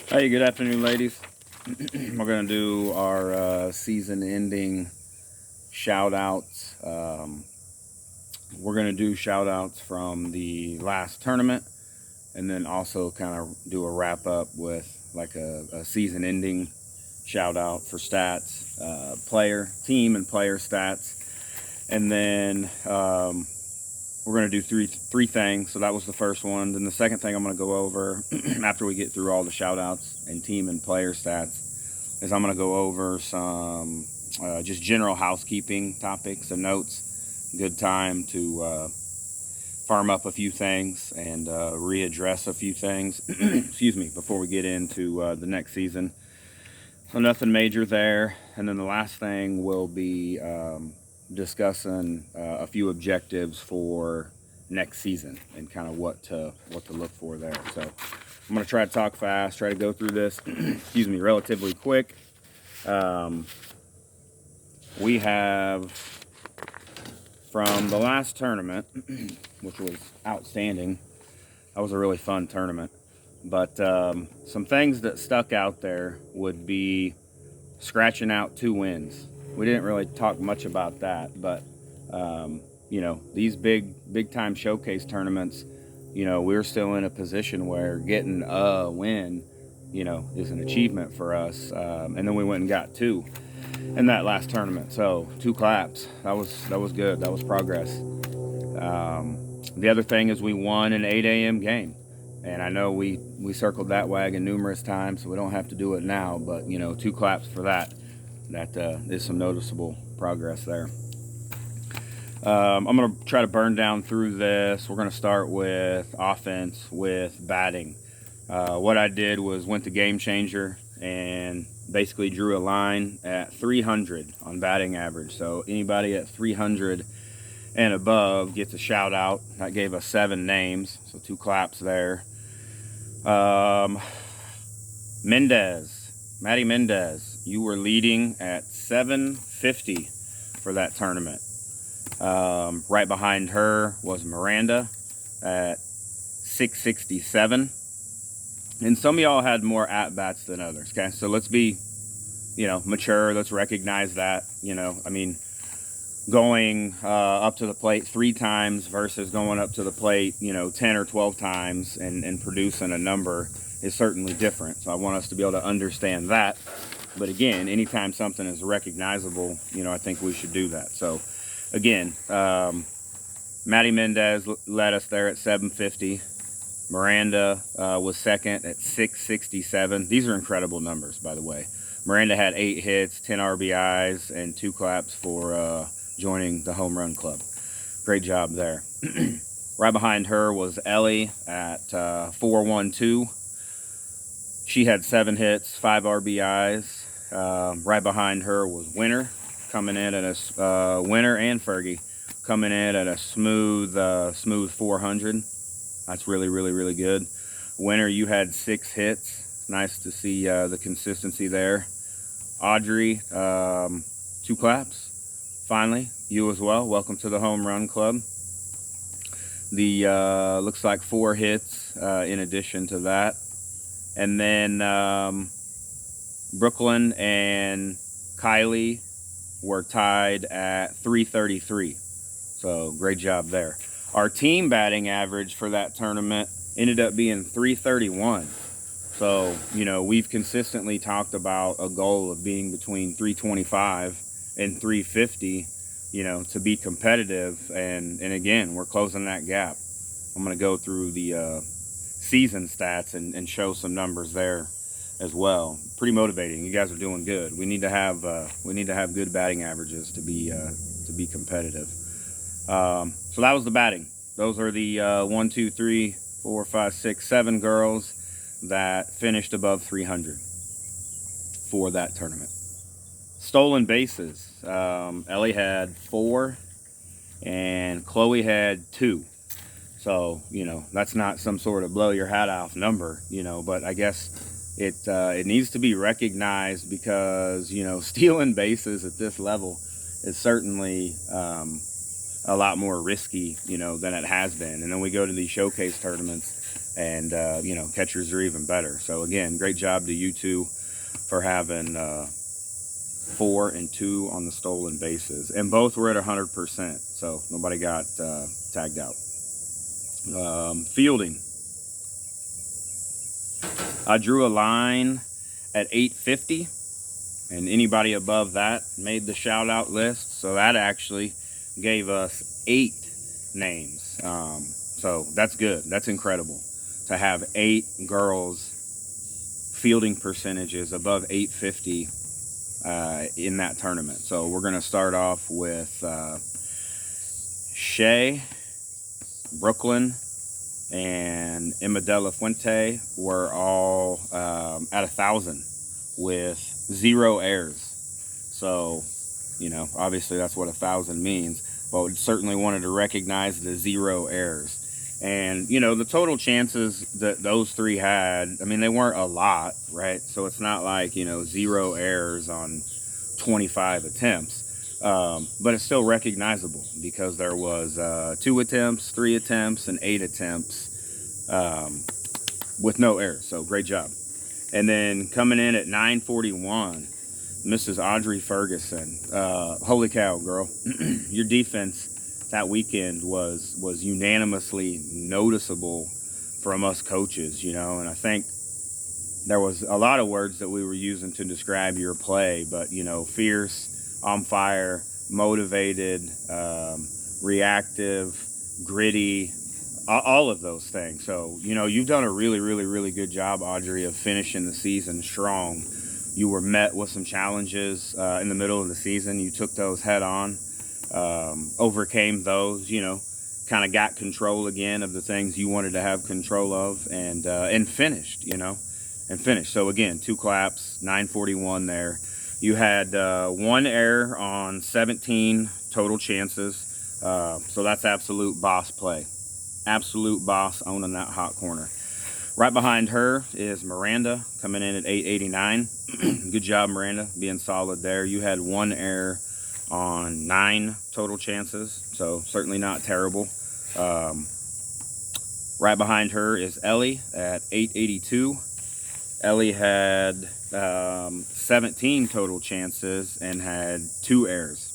Hey, good afternoon, ladies. We're going to do our season-ending shout-outs. We're going to do shout-outs from the last tournament, and then also kind of do a wrap-up with like a season-ending shout-out for stats, team and player stats. And then we're going to do three things. So that was the first one. Then the second thing I'm going to go over after we get through all the shout outs and team and player stats is I'm going to go over some just general housekeeping topics and notes. Good time to farm up a few things and readdress a few things excuse me, before we get into the next season. So nothing major there. And then the last thing will be discussing a few objectives for next season and kind of what to look for there. So I'm going to try to talk fast, try to go through this excuse me, relatively quick. We have from the last tournament which was outstanding. That was a really fun tournament, but some things that stuck out there would be scratching out 2 wins. We didn't really talk much about that, but these big time showcase tournaments, we're still in a position where getting a win, is an achievement for us. And then we went and got 2 in that last tournament. So 2 claps. That was good. That was progress. The other thing is we won an 8 a.m. game. And I know we circled that wagon numerous times, so we don't have to do it now, but 2 claps for that. That is some noticeable progress there. I'm going to try to burn down through this. We're going to start with offense, with batting. What I did was went to Game Changer and basically drew a line at 300 on batting average. So anybody at 300 and above gets a shout out. That gave us 7 names, so 2 claps there. Maddie Mendez, you were leading at 750 for that tournament. Right behind her was Miranda at 667. And some of y'all had more at-bats than others, okay? So let's be, mature. Let's recognize that, going up to the plate 3 times versus going up to the plate, 10 or 12 times and producing a number is certainly different. So I want us to be able to understand that. But again, anytime something is recognizable, I think we should do that. So again, Maddie Mendez led us there at 750. Miranda was second at 667. These are incredible numbers, by the way. Miranda had 8 hits, 10 RBIs, and 2 claps for joining the home run club. Great job there. Right behind her was Ellie at 412. She had 7 hits, 5 RBIs. Right behind her was Winter coming in at a Winter and Fergie coming in at a smooth 400. That's really, really, really good. Winter, you had 6 hits. Nice to see the consistency there. Audrey, 2 claps. Finally, you as well. Welcome to the home run club. The looks like 4 hits in addition to that. And then Brooklyn and Kylie were tied at 333. So great job there. Our team batting average for that tournament ended up being 331. So, we've consistently talked about a goal of being between 325 and 350, to be competitive. And again, we're closing that gap. I'm going to go through the season stats and show some numbers there as well. Pretty motivating. You guys are doing good. We need to have good batting averages to be competitive. So that was the batting. Those are the 1, 2, 3, 4, 5, 6, 7 girls that finished above 300 for that tournament. Stolen bases. Ellie had 4 and Chloe had 2. So, that's not some sort of blow your hat off number, but I guess it needs to be recognized because, stealing bases at this level is certainly a lot more risky, than it has been. And then we go to these showcase tournaments And, you know, catchers are even better. So, again, great job to you two for having 4 and 2 on the stolen bases. And both were at 100%, so nobody got tagged out. Fielding. I drew a line at 850, and anybody above that made the shout-out list. So that actually gave us 8 names. So that's good. That's incredible to have 8 girls fielding percentages above 850 in that tournament. So we're going to start off with Shay, Brooklyn, and Emma De La Fuente were all at 1,000 with 0 errors. So, you know, obviously that's what 1,000 means, but we certainly wanted to recognize the 0 errors. And, you know, the total chances that those 3 had, I mean, they weren't a lot, right? So it's not like, you know, 0 errors on 25 attempts. But it's still recognizable because there was 2 attempts, 3 attempts, and 8 attempts with no errors. So great job. And then coming in at 941, Mrs. Audrey Ferguson. Holy cow, girl. Your defense that weekend was unanimously noticeable from us coaches, you know, and I think there was a lot of words that we were using to describe your play, but, you know, fierce, on fire, motivated, reactive, gritty, all of those things. So, you know, you've done a really, really, really good job, Audrey, of finishing the season strong. You were met with some challenges in the middle of the season. You took those head on, overcame those, you know, kind of got control again of the things you wanted to have control of, and finished, you know, and finished. So again, 2 claps, 941 there. You had 1 error on 17 total chances. So that's absolute boss play. Absolute boss owning that hot corner. Right behind her is Miranda coming in at 889. Good job, Miranda, being solid there. You had 1 error on 9 total chances, so certainly not terrible. Right behind her is Ellie at 882. Ellie had 17 total chances and had 2 errors.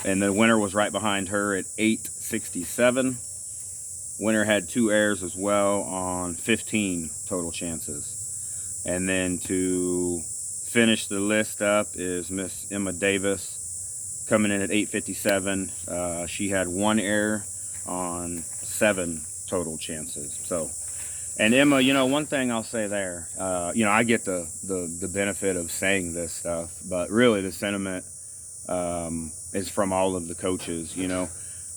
And the winner was right behind her at 867. Winner had 2 errors as well on 15 total chances. And then to finish the list up is Miss Emma Davis coming in at 857. She had 1 error on 7 total chances. So, and Emma, you know, one thing I'll say there, you know, I get the benefit of saying this stuff, but really the sentiment is from all of the coaches. You know,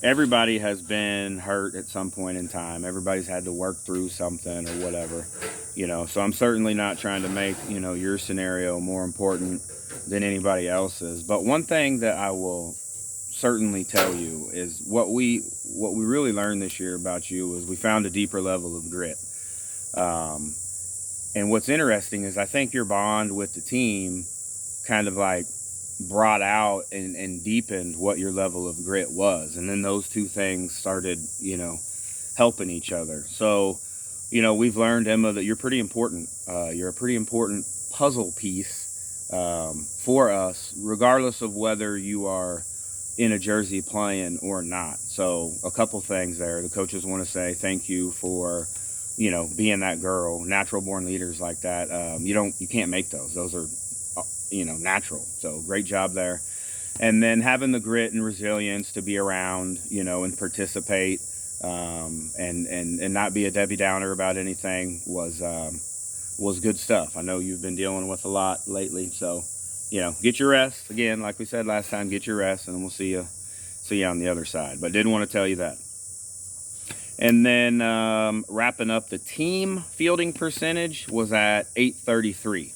everybody has been hurt at some point in time. Everybody's had to work through something or whatever, you know. So I'm certainly not trying to make, you know, your scenario more important than anybody else's. But one thing that I will certainly tell you is what we really learned this year about you is we found a deeper level of grit. And what's interesting is I think your bond with the team kind of like brought out and deepened what your level of grit was. And then those 2 things started, you know, helping each other. So, you know, we've learned, Emma, that you're pretty important. You're a pretty important puzzle piece for us, regardless of whether you are in a jersey playing or not. So a couple things there. The coaches want to say thank you for, you know, being that girl. Natural born leaders like that, you can't make those. Those are, you know, natural. So great job there. And then having the grit and resilience to be around, you know, and participate, and not be a Debbie Downer about anything was good stuff. I know you've been dealing with a lot lately, so, you know, get your rest. Again, like we said last time, get your rest, and we'll see you on the other side. But didn't want to tell you that. And then wrapping up, the team fielding percentage was at 833.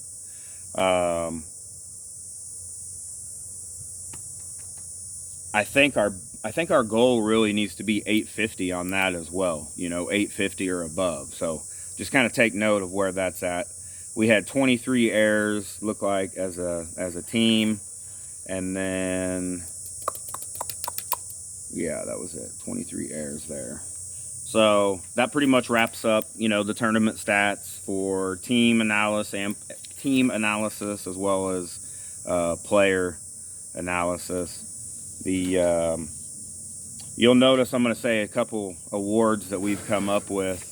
I think our goal really needs to be 850 on that as well. You know, 850 or above. So just kind of take note of where that's at. We had 23 errors, look like, as a team, and then yeah, that was it. 23 errors there. So that pretty much wraps up, the tournament stats for team analysis as well as player analysis. You'll notice I'm going to say a couple awards that we've come up with,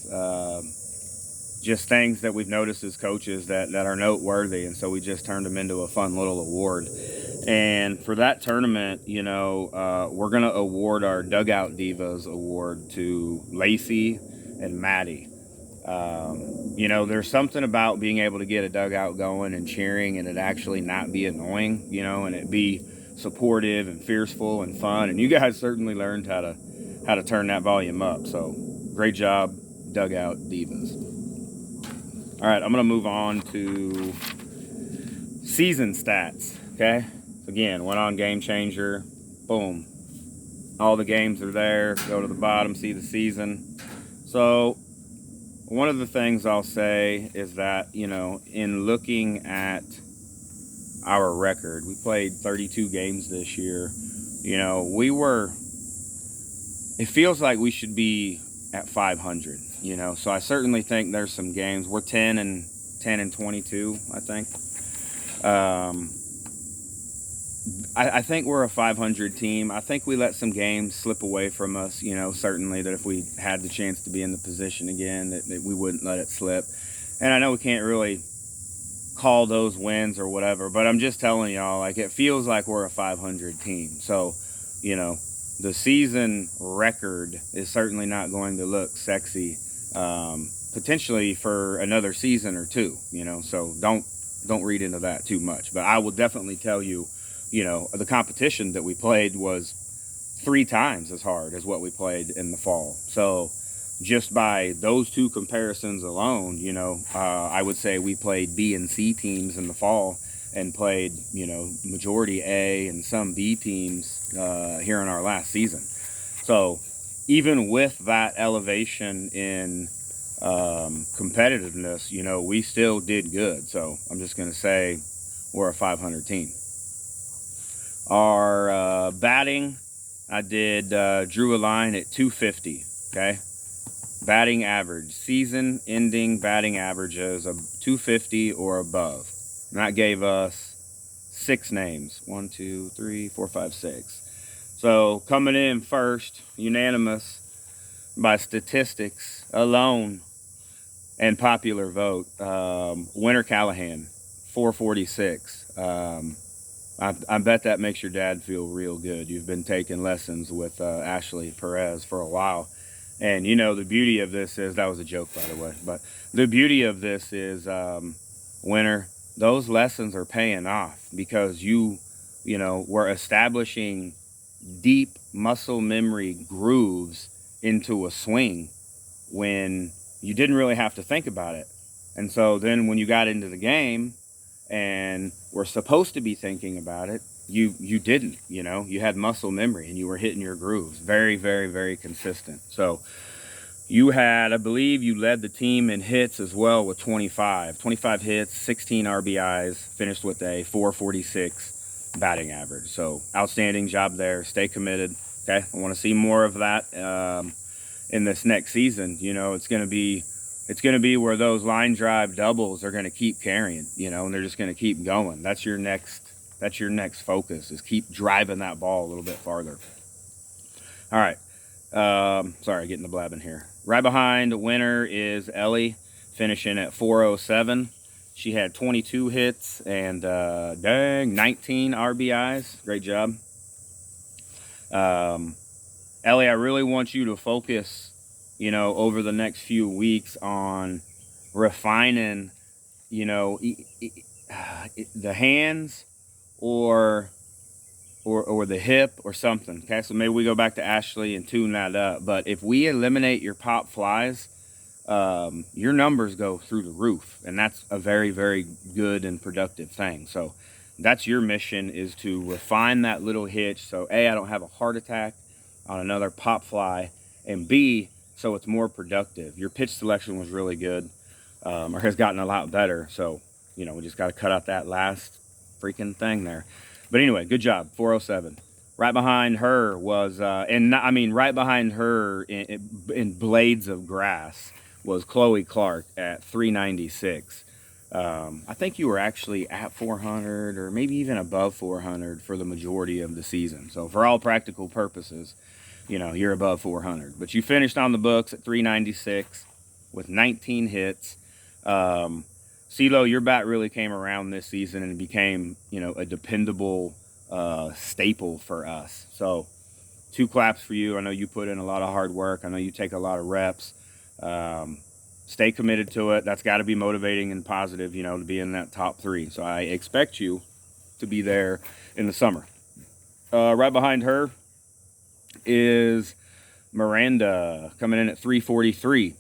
just things that we've noticed as coaches that are noteworthy, and so we just turned them into a fun little award. And for that tournament, we're going to award our Dugout Divas award to Lacey and Maddie. There's something about being able to get a dugout going and cheering and it actually not be annoying, and it be supportive and fierceful and fun. And you guys certainly learned how to turn that volume up. So great job, Dugout Divas. All right, I'm going to move on to season stats, okay? Again, went on Game Changer, boom. All the games are there. Go to the bottom, see the season. So one of the things I'll say is that, in looking at our record, we played 32 games this year. It feels like we should be at 500, so I certainly think there's some games. We're 10 and 22, I think. I think we're a 500 team. I think we let some games slip away from us, certainly that if we had the chance to be in the position again, that we wouldn't let it slip. And I know we can't really call those wins or whatever, but I'm just telling y'all, it feels like we're a 500 team. So, the season record is certainly not going to look sexy, potentially for another season or two, so don't read into that too much. But I will definitely tell you, the competition that we played was 3 times as hard as what we played in the fall. So just by those two comparisons alone, I would say we played B and C teams in the fall and played, majority A and some B teams here in our last season. So even with that elevation in competitiveness, we still did good. So I'm just going to say we're a 500 team. Our batting, I drew a line at 250, okay? Batting average, season ending batting averages of 250 or above. And that gave us 6 names. 1, 2, 3, 4, 5, 6. So coming in first, unanimous by statistics alone and popular vote, Winter Callahan, 446. I bet that makes your dad feel real good. You've been taking lessons with Ashley Perez for a while. And, the beauty of this is, that was a joke, by the way, but the beauty of this is, Winter, those lessons are paying off because we're establishing deep muscle memory grooves into a swing when you didn't really have to think about it. And so then when you got into the game and were supposed to be thinking about it, you didn't, you had muscle memory and you were hitting your grooves. Very, very, very consistent. So you had, I believe you led the team in hits as well with 25 hits, 16 RBIs, finished with a 446 batting average. So outstanding job there. Stay committed. Okay. I want to see more of that in this next season. It's going to be where those line drive doubles are going to keep carrying, and they're just going to keep going. That's your next focus, is keep driving that ball a little bit farther. All right. Sorry, getting the blabbing here. Right behind Winter is Ellie, finishing at 407. She had 22 hits and 19 RBIs. Great job. Ellie, I really want you to focus, over the next few weeks on refining, the hands or the hip or something. Okay, so maybe we go back to Ashley and tune that up. But if we eliminate your pop flies, your numbers go through the roof, and that's a very, very good and productive thing. So that's your mission, is to refine that little hitch. So A, I don't have a heart attack on another pop fly, and B, so it's more productive. Your pitch selection was really good, or has gotten a lot better. So, we just got to cut out that last freaking thing there. But anyway, good job, 407. Right behind her was, right behind her in blades of grass was Chloe Clark at 396. I think you were actually at 400 or maybe even above 400 for the majority of the season. So for all practical purposes, you're above 400. But you finished on the books at 396 with 19 hits. CeeLo, your bat really came around this season and became, a dependable staple for us. So 2 claps for you. I know you put in a lot of hard work. I know you take a lot of reps. Stay committed to it. That's got to be motivating and positive, to be in that top 3. So I expect you to be there in the summer. Right behind her is Miranda coming in at 343.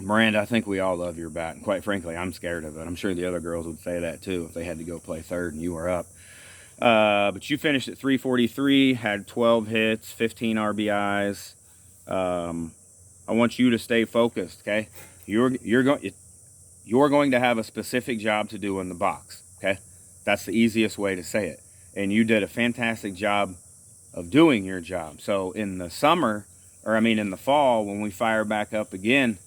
Miranda, I think we all love your bat, and quite frankly, I'm scared of it. I'm sure the other girls would say that too if they had to go play third and you were up. But you finished at 343, had 12 hits, 15 RBIs. I want you to stay focused, okay? You're going to have a specific job to do in the box, okay? That's the easiest way to say it. And you did a fantastic job of doing your job. So in the summer, in the fall, when we fire back up again,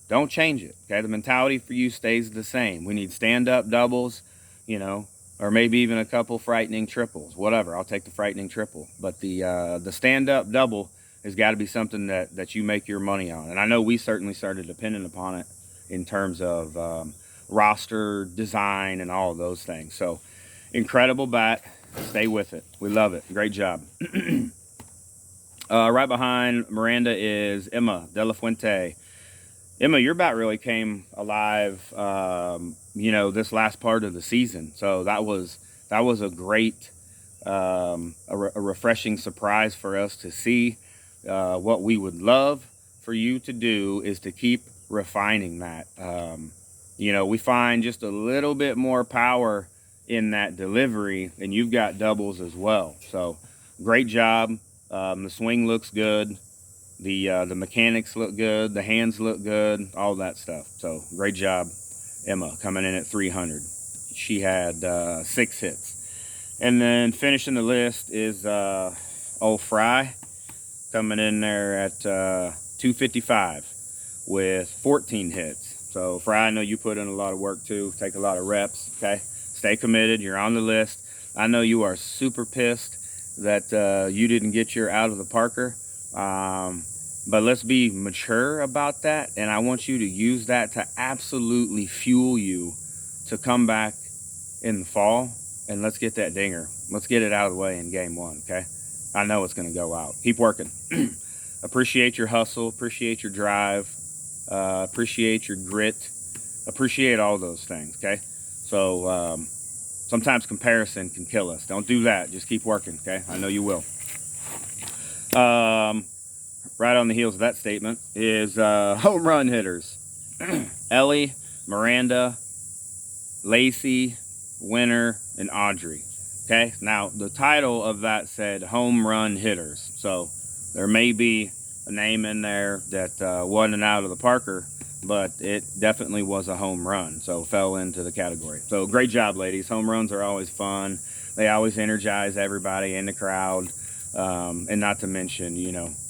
don't change it, okay? The mentality for you stays the same. We need stand-up doubles, or maybe even a couple frightening triples, whatever. I'll take the frightening triple. But the stand-up double has got to be something that you make your money on. And I know we certainly started depending upon it in terms of roster design and all of those things. So incredible bat. Stay with it. We love it. Great job. Right behind Miranda is Emma De La Fuente. Emma, your bat really came alive, this last part of the season. So that was a great, a refreshing surprise for us to see. What we would love for you to do is to keep refining that. We find just a little bit more power in that delivery, and you've got doubles as well. So great job. The swing looks good. The mechanics look good. The hands look good. All that stuff. So great job, Emma, coming in at 300. She had 6 hits. And then finishing the list is old Fry, coming in there at 255 with 14 hits. So Fry, I know you put in a lot of work too. Take a lot of reps, okay? Stay committed. You're on the list. I know you are super pissed that you didn't get your out of the Parker. But let's be mature about that, and I want you to use that to absolutely fuel you to come back in the fall, and let's get that dinger. Let's get it out of the way in game 1, okay? I know it's going to go out. Keep working. Appreciate your hustle. Appreciate your drive. Appreciate your grit. Appreciate all those things, okay? So sometimes comparison can kill us. Don't do that. Just keep working, okay? I know you will. Right on the heels of that statement is home run hitters. Ellie, Miranda, Lacey, Winter, and Audrey. Okay, now the title of that said home run hitters. So there may be a name in there that wasn't out of the Parker, but it definitely was a home run. So fell into the category. So great job, ladies. Home runs are always fun. They always energize everybody in the crowd. And not to mention,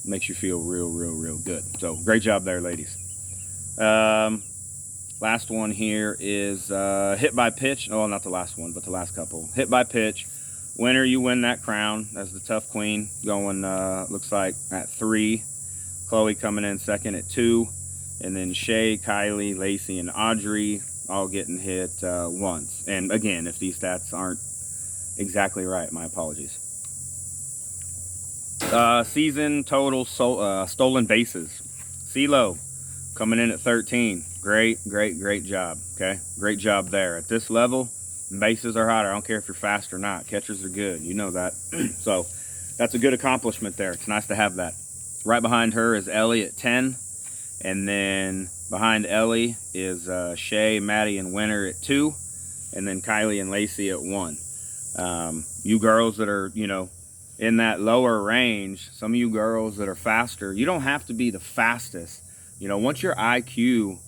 makes you feel real good. So great job there, ladies. Last one here is hit by pitch. Oh, not the last one, but the last couple. Hit by pitch. Winner, you win that crown as the tough queen, going looks like at 3. Chloe coming in second at 2. And then Shay, Kylie, Lacey, and Audrey all getting hit once. And again, if these stats aren't exactly right, my apologies. Season total stolen bases. CeeLo coming in at 13. Great job. Okay, great job there. At this level, bases are hot. I don't care if you're fast or not. Catchers are good. You know that. So that's a good accomplishment there. It's nice to have that. Right behind her is Ellie at 10. And then behind Ellie is Shay, Maddie, and Winter at 2. And then Kylie and Lacey at 1. You girls that are, in that lower range, some of you girls that are faster, you don't have to be the fastest. Once your IQ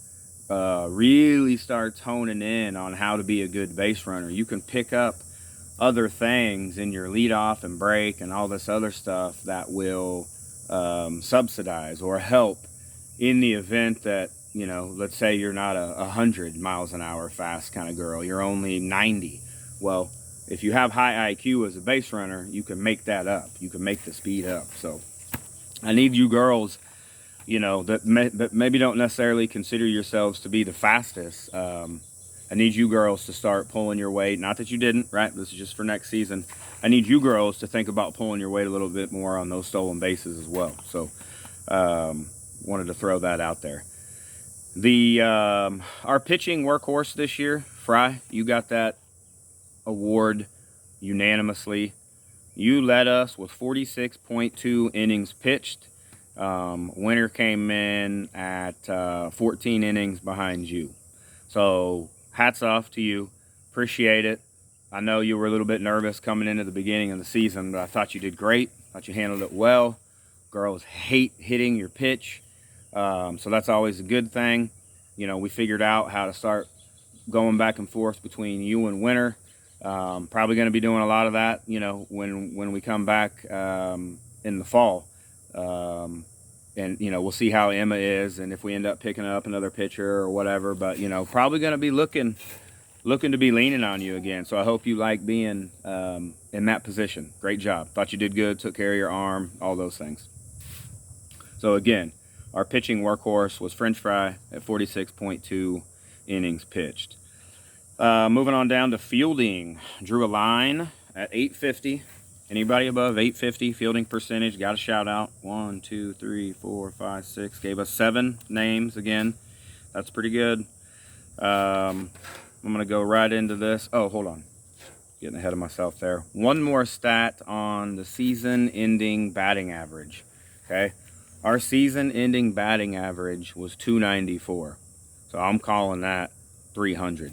really starts honing in on how to be a good base runner, you can pick up other things in your lead off and break and all this other stuff that will subsidize or help in the event that, you know, let's say you're not a 100 miles an hour fast kind of girl, you're only 90. Well, if you have high IQ as a base runner, you can make that up. You can make the speed up. So I need you girls, you know, that maybe don't necessarily consider yourselves to be the fastest. I need you girls to start pulling your weight. Not that you didn't, right? This is just for next season. I need you girls to think about pulling your weight a little bit more on those stolen bases as well. So wanted to throw that out there. Our pitching workhorse this year, Fry, you got that award unanimously. You led us with 46.2 innings pitched. Winter came in at 14 innings behind you. So hats off to you. Appreciate it. I know you were a little bit nervous coming into the beginning of the season, but I thought you did great. Thought you handled it well. Girls hate hitting your pitch. So that's always a good thing. You know, we figured out how to start going back and forth between you and Winter. Probably going to be doing a lot of that, you know, when we come back in the fall. And, you know, we'll see how Emma is and if we end up picking up another pitcher or whatever. But, you know, probably going to be looking to be leaning on you again. So I hope you like being in that position. Great job. Thought you did good, took care of your arm, all those things. So, again, our pitching workhorse was French Fry at 46.2 innings pitched. Moving on down to fielding. Drew a line at 850. Anybody above 850 fielding percentage, got a shout out. 1, 2, 3, 4, 5, 6. Gave us 7 names again. That's pretty good. I'm going to go right into this. Oh, hold on. Getting ahead of myself there. One more stat on the season-ending batting average. Okay. Our season-ending batting average was 294. So I'm calling that 300.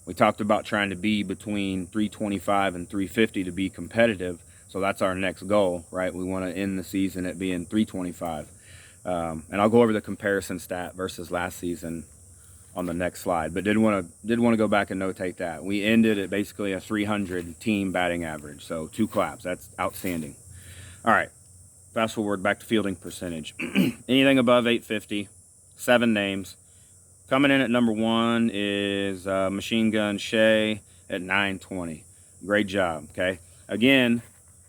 We talked about trying to be between 325 and 350 to be competitive. So that's our next goal, right? We want to end the season at being 325. And I'll go over the comparison stat versus last season on the next slide. But did want to go back and notate that. We ended at basically a 300 team batting average. So 2 claps. That's outstanding. All right. Fast forward back to fielding percentage. Anything above 850, 7 names. Coming in at number 1 is Machine Gun Shay at 920. Great job, okay? Again,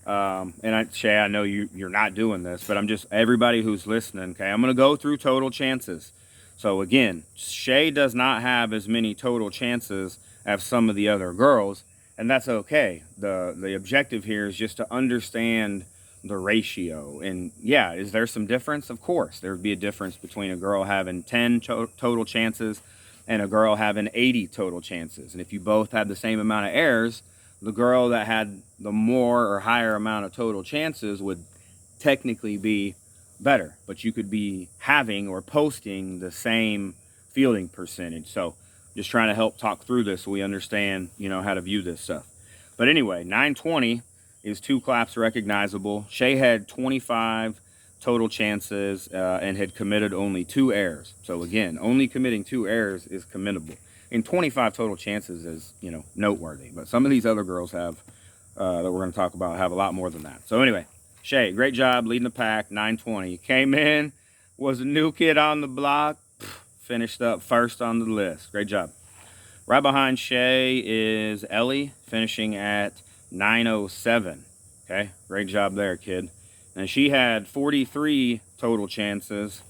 Shay, I know you're not doing this, but I'm just, everybody who's listening, okay? I'm going to go through total chances. So again, Shay does not have as many total chances as some of the other girls, and that's okay. The objective here is just to understand the ratio. And yeah, is there some difference? Of course, there would be a difference between a girl having 10 total chances and a girl having 80 total chances. And if you both had the same amount of errors, the girl that had the more or higher amount of total chances would technically be better, but you could be having or posting the same fielding percentage. So just trying to help talk through this so we understand, you know, how to view this stuff. But anyway, 920 is 2 claps recognizable. Shay had 25 total chances and had committed only 2 errors. So again, only committing 2 errors is commendable. And 25 total chances is, you know, noteworthy. But some of these other girls have, that we're going to talk about, have a lot more than that. So anyway, Shay, great job leading the pack, 920. Came in, was a new kid on the block, finished up first on the list. Great job. Right behind Shay is Ellie, finishing at 907. Okay, great job there, kid. And she had 43 total chances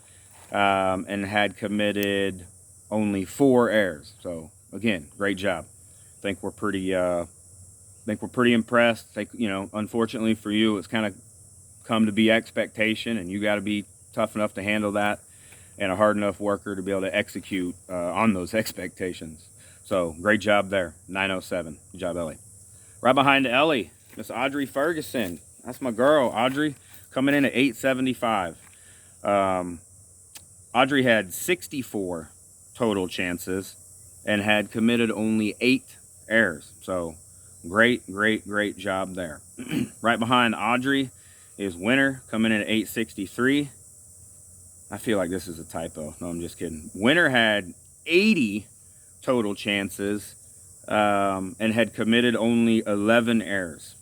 and had committed only 4 errors. So again, great job. I think we're pretty impressed. I think, you know, unfortunately for you, it's kind of come to be expectation, and you got to be tough enough to handle that and a hard enough worker to be able to execute on those expectations. So great job there, 907. Good job, Ellie. Right behind Ellie, Miss Audrey Ferguson. That's my girl, Audrey, coming in at 875. Audrey had 64 total chances and had committed only 8 errors. So great job there. Right behind Audrey is Winter, coming in at 863. I feel like this is a typo. No, I'm just kidding. Winter had 80 total chances and had committed only 11 errors.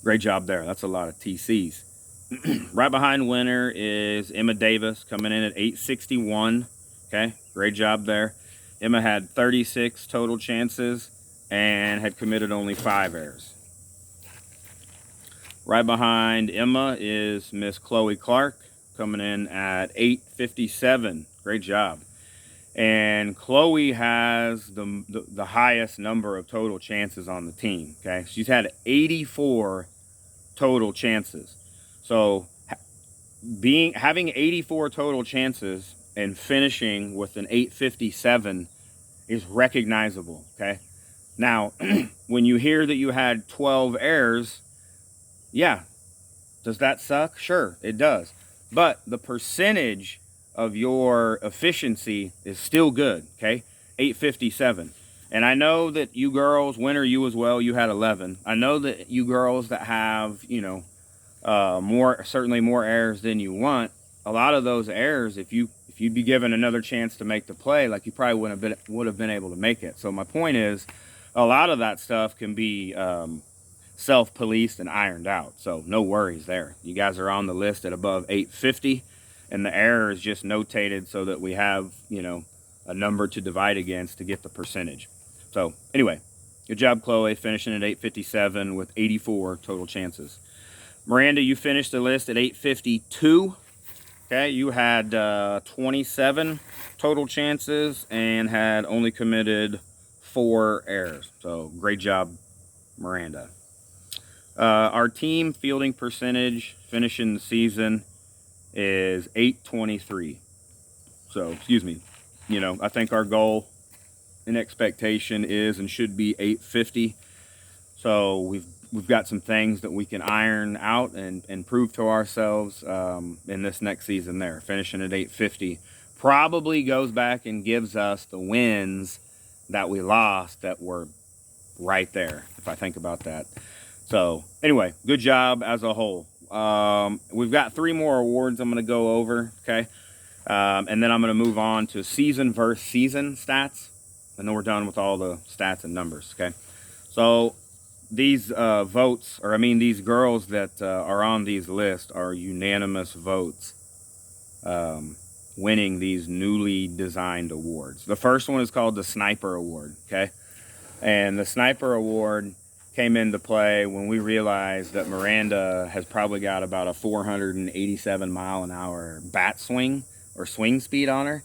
Great job there. That's a lot of TCs. Right behind winner is Emma Davis, coming in at 861. Okay, great job there. Emma had 36 total chances and had committed only 5 errors. Right behind Emma is Miss Chloe Clark, coming in at 857. Great job. And Chloe has the highest number of total chances on the team. Okay, she's had 84 total chances. So having 84 total chances and finishing with an 857 is recognizable. Okay, now when you hear that you had 12 errors, yeah, does that suck? Sure, it does. But the percentage of your efficiency is still good. Okay, 857. And I know that you girls, winner, you as well, you had 11. I know that you girls that have, you know, certainly more errors than you want. A lot of those errors, if you'd be given another chance to make the play, like, you probably would have been able to make it. So my point is, a lot of that stuff can be self-policed and ironed out. So no worries there. You guys are on the list at above 850, and the error is just notated so that we have, you know, a number to divide against to get the percentage. So anyway, good job, Chloe, finishing at 857 with 84 total chances. Miranda, you finished the list at 852. Okay, you had 27 total chances and had only committed 4 errors. So great job, Miranda. Our team fielding percentage finishing the season is 823. So, excuse me. You know, I think our goal and expectation is and should be 850. So we've got some things that we can iron out and prove to ourselves in this next season there. Finishing at 850 probably goes back and gives us the wins that we lost that were right there, if I think about that. So anyway, good job as a whole. We've got 3 more awards I'm going to go over, okay? And then I'm going to move on to season versus season stats. And then we're done with all the stats and numbers, okay? So these votes, or I mean these girls that are on these lists are unanimous votes winning these newly designed awards. The first one is called the Sniper Award, okay? And the Sniper Award came into play when we realized that Miranda has probably got about a 487 mile an hour bat swing or swing speed on her.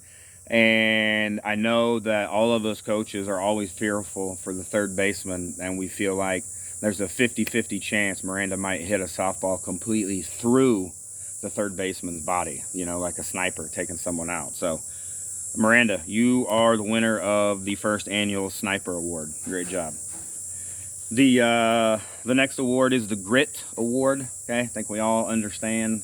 And I know that all of us coaches are always fearful for the third baseman, and we feel like there's a 50-50 chance Miranda might hit a softball completely through the third baseman's body, you know, like a sniper taking someone out. So Miranda, you are the winner of the first annual Sniper Award. Great job. The next award is the Grit Award. Okay, I think we all understand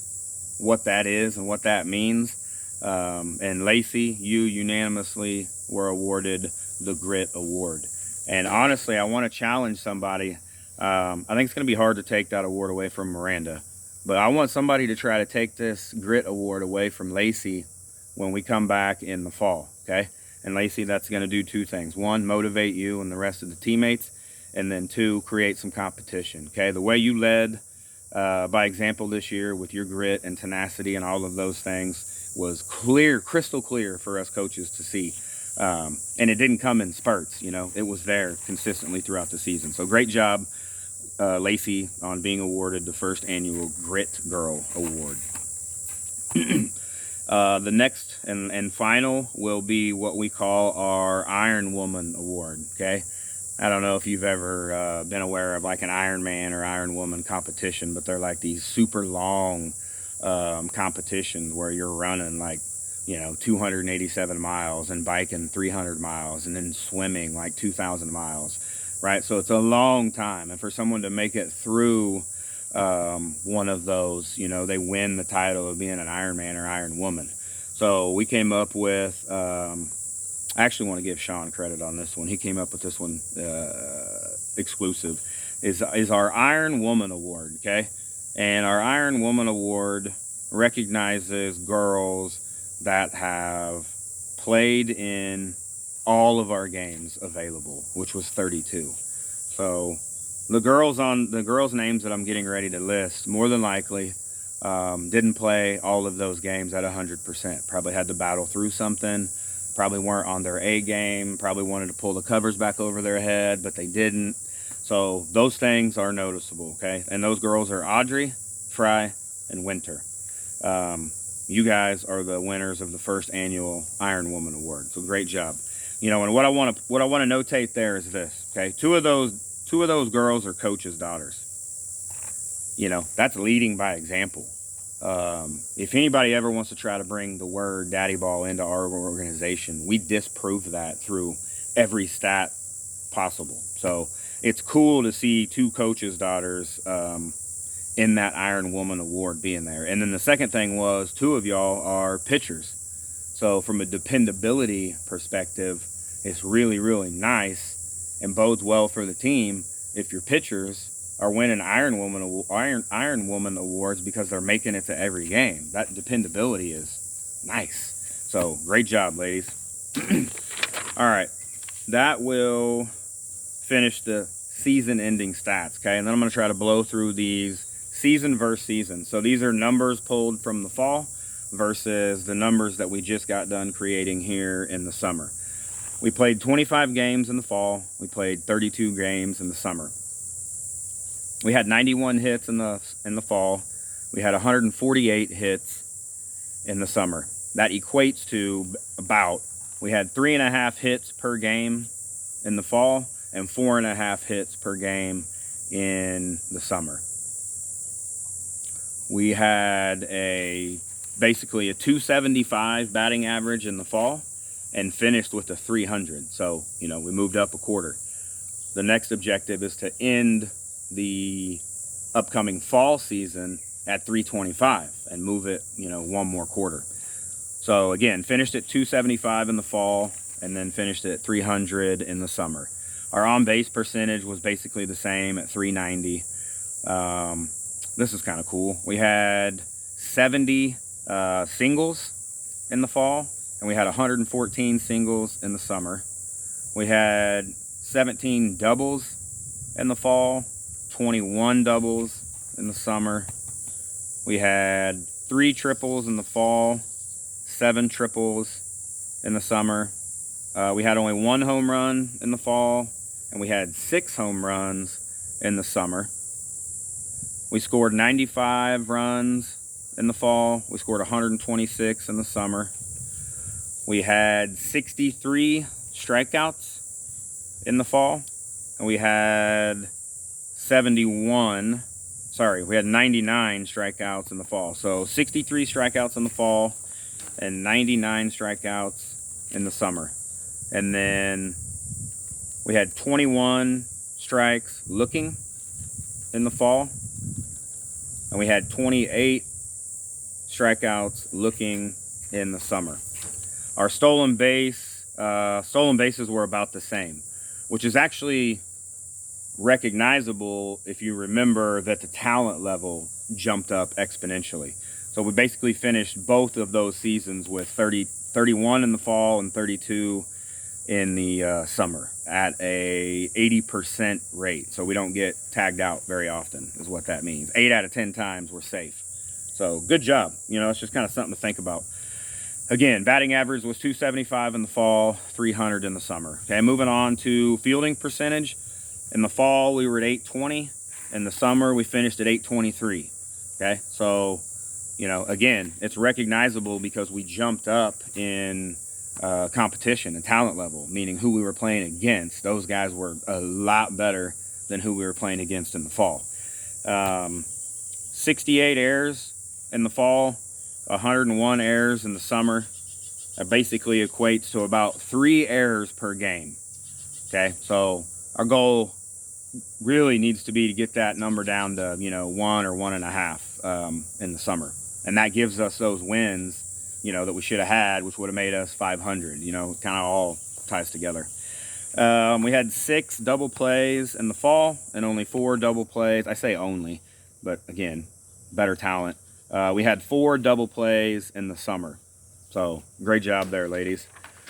what that is and what that means. And Lacey, you unanimously were awarded the Grit Award. And honestly, I want to challenge somebody. I think it's going to be hard to take that award away from Miranda, but I want somebody to try to take this Grit Award away from Lacey when we come back in the fall. Okay, and Lacey, that's going to do 2 things. 1, motivate you and the rest of the teammates, and then 2, create some competition. Okay, the way you led by example this year with your grit and tenacity and all of those things was clear, crystal clear for us coaches to see. And it didn't come in spurts, you know, it was there consistently throughout the season. So great job, Lacey, on being awarded the first annual Grit Girl Award. The next and final will be what we call our Iron Woman Award, okay? I don't know if you've ever been aware of like an Iron Man or Iron Woman competition, but they're like these super long competitions where you're running like, you know, 287 miles and biking 300 miles and then swimming like 2,000 miles, right? So it's a long time. And for someone to make it through one of those, you know, they win the title of being an Iron Man or Iron Woman. So we came up with, I actually want to give Sean credit on this one. He came up with this one exclusive, is our Iron Woman Award, okay? And our Iron Woman Award recognizes girls that have played in all of our games available, which was 32. So the girls names that I'm getting ready to list, more than likely, didn't play all of those games at 100%. Probably had to battle through something. Probably weren't on their A game. Probably wanted to pull the covers back over their head, but they didn't. So those things are noticeable, okay? And those girls are Audrey, Fry, and Winter. You guys are the winners of the first annual Iron Woman Award. So great job. You know, and what I want to notate there is this, okay? Two of those girls are coaches' daughters. You know, that's leading by example. If anybody ever wants to try to bring the word daddy ball into our organization, we disprove that through every stat possible. So it's cool to see two coaches' daughters in that Iron Woman Award being there. And then the second thing was, two of y'all are pitchers. So from a dependability perspective, it's really, really nice and bodes well for the team if your pitchers are winning Iron Woman awards because they're making it to every game. That dependability is nice. So great job, ladies. All right, that will finish the season ending stats, okay? And then I'm going to try to blow through these season versus season. So these are numbers pulled from the fall versus the numbers that we just got done creating here in the summer. We played 25 games in the fall. We played 32 games in the summer. We had 91 hits in the fall. We had 148 hits in the summer. That equates to we had 3.5 hits per game in the fall and 4.5 hits per game in the summer. We had basically a 275 batting average in the fall and finished with a 300. So, you know, we moved up a quarter. The next objective is to end the upcoming fall season at 325 and move it, you know, one more quarter. So again, finished at 275 in the fall and then finished at 300 in the summer. Our on-base percentage was basically the same at 390. This is kind of cool. We had 70 singles in the fall, and we had 114 singles in the summer. We had 17 doubles in the fall, 21 doubles in the summer. We had 3 triples in the fall, 7 triples in the summer. We had only 1 home run in the fall, and we had 6 home runs in the summer. We scored 95 runs in the fall. We scored 126 in the summer. We had 63 strikeouts in the fall, and we had 99 strikeouts in the fall. So 63 strikeouts in the fall and 99 strikeouts in the summer. And then we had 21 strikes looking in the fall, and we had 28 strikeouts looking in the summer. Our stolen bases were about the same, which is actually recognizable if you remember that the talent level jumped up exponentially. So we basically finished both of those seasons with 31 in the fall and 32 in the summer at a 80% rate. So we don't get tagged out very often is what that means. 8 out of 10 times we're safe. So good job. You know, it's just kind of something to think about. Again, batting average was 275 in the fall, 300 in the summer. Okay, moving on to fielding percentage. In the fall, we were at 820. In the summer, we finished at 823. Okay, so, you know, again, it's recognizable because we jumped up in competition and talent level, meaning who we were playing against. Those guys were a lot better than who we were playing against in the fall. 68 errors in the fall, 101 errors in the summer. That basically equates to about 3 errors per game. Okay, so our goal really needs to be to get that number down to, you know, 1 or 1.5 in the summer. And that gives us those wins, you know, that we should have had, which would have made us 500. You know, kind of all ties together. We had 6 double plays in the fall and only 4 double plays. I say only, but again, better talent. We had 4 double plays in the summer. So great job there, ladies.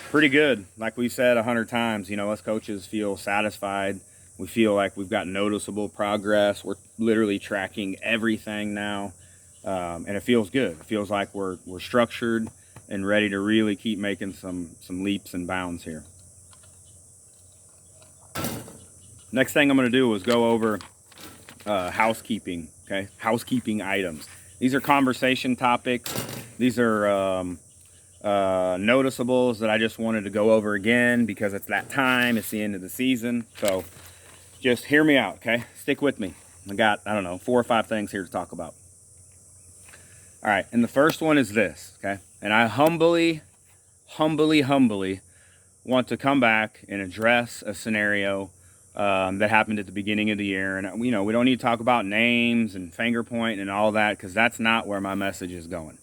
pretty good. Like we said 100 times, you know, us coaches feel satisfied. We feel like we've got noticeable progress. We're literally tracking everything now, and it feels good. It feels like we're structured and ready to really keep making some leaps and bounds here. Next thing I'm going to do is go over housekeeping. Okay, housekeeping items. These are conversation topics. These are noticeables that I just wanted to go over again because it's that time. It's the end of the season, so just hear me out. Okay, stick with me. I got, I don't know, 4 or 5 things here to talk about. All right, and the first one is this. Okay, and I humbly want to come back and address a scenario that happened at the beginning of the year. And, you know, we don't need to talk about names and finger point and all that because that's not where my message is going.